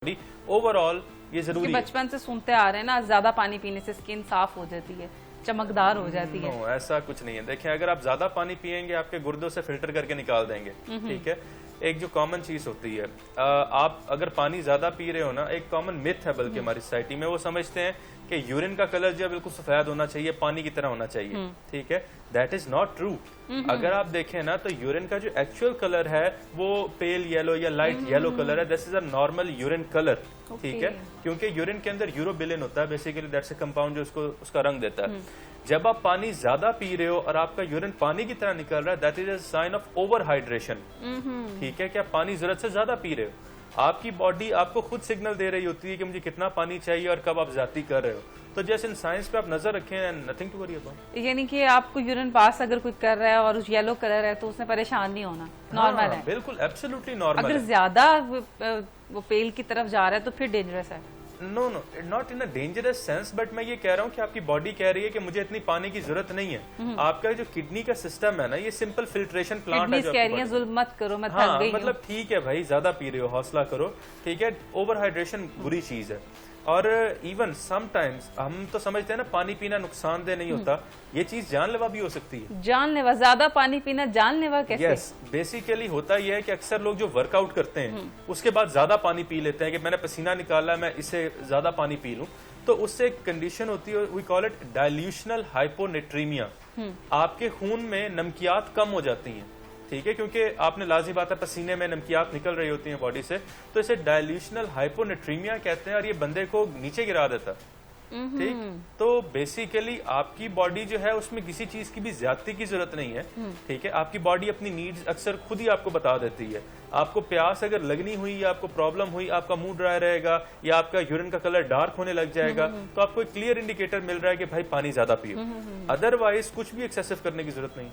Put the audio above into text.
Body overall ये जरूरी है। बचपन से सुनते आ रहे हैं ना, ज्यादा पानी पीने से स्किन साफ हो जाती है, चमकदार हो जाती है। नो, ऐसा कुछ नहीं है। देखिए, अगर आप ज्यादा पानी पिएंगे आपके गुर्दों से फिल्टर करके निकाल देंगे, ठीक है। एक जो कॉमन चीज होती है, आप अगर पानी ज्यादा पी रहे हो ना, एक कॉमन मिथ है बल्कि हमारी सोसाइटी में, वो समझते हैं कि यूरिन का कलर जो है बिल्कुल सफेद होना चाहिए, पानी की तरह होना चाहिए, ठीक है। That is not true. अगर आप देखें ना, तो यूरिन का जो एक्चुअल कलर है वो पेल येलो या लाइट येलो कलर है। This is a normal urine colour, ठीक है, क्योंकि यूरिन के अंदर यूरोबिलिन होता है, बेसिकली दैट्स अ कंपाउंड जो उसका रंग देता है। जब आप पानी ज्यादा पी रहे हो और आपका यूरिन पानी की तरह निकल रहा है, that is a sign of overhydration, ठीक है, कि आप पानी जरूरत से ज्यादा पी रहे हो। आपकी बॉडी आपको खुद सिग्नल दे रही होती है कि मुझे कितना पानी चाहिए और कब आप ज्यादा कर रहे हो। तो जैसे इन साइंस पे आप नजर रखें, नथिंग टू वरी अबाउट। यानी कि आपको यूरिन पास अगर कोई कर रहा है और येलो कलर है तो उसमें परेशान नहीं होना, नॉर्मल है। बिल्कुल एब्सोल्युटली नॉर्मल। अगर ज्यादा वो पेल की तरफ जा रहा है तो फिर डेंजरस है। No no, not in a dangerous sense, but मैं ये कह रहा हूँ कि आपकी बॉडी कह रही है कि मुझे इतनी पानी की जरूरत नहीं है। आपका जो किडनी का सिस्टम है ना, ये सिंपल फिल्ट्रेशन प्लांट है जो कह रही है जुल्म मत करो, मैं थक गई हूं। मतलब ठीक है भाई, ज्यादा पी रहे हो, हौसला करो, ठीक है। ओवर हाइड्रेशन बुरी चीज है। और इवन समटाइम्स हम तो समझते हैं ना पानी पीना नुकसानदेह नहीं होता, ये चीज जानलेवा भी हो सकती है। जानलेवा? ज्यादा पानी पीना जानलेवा कैसे? यस, बेसिकली होता यह है कि अक्सर लोग जो वर्कआउट करते हैं उसके बाद ज्यादा पानी पी लेते हैं कि मैंने पसीना निकाला, मैं इससे ज्यादा पानी पी लूं, तो उससे एक कंडीशन होती है, वी कॉल इट डाइल्यूशनल हाइपोनेट्रीमिया। आपके खून में नमकियात कम हो जाती हैं, ठीक है, क्योंकि आपने लाजी बात है पसीने में नमकियात निकल रही होती हैं बॉडी से, तो इसे डाइल्यूशनल हाइपोनेट्रीमिया कहते हैं और ये बंदे को नीचे गिरा देता है, ठीक। तो बेसिकली आपकी बॉडी जो है उसमें किसी चीज की भी ज्यादती की जरूरत नहीं है, ठीक है। आपकी बॉडी अपनी नीड्स अक्सर खुद ही आपको बता देती है। आपको प्यास अगर लगनी हुई या आपको प्रॉब्लम हुई, आपका मूड ड्राई रहेगा या आपका यूरिन का कलर डार्क होने लग जाएगा, तो आपको एक क्लियर इंडिकेटर मिल रहा है कि भाई पानी ज्यादा पियो। अदरवाइज कुछ भी एक्सेसिव करने की जरूरत नहीं।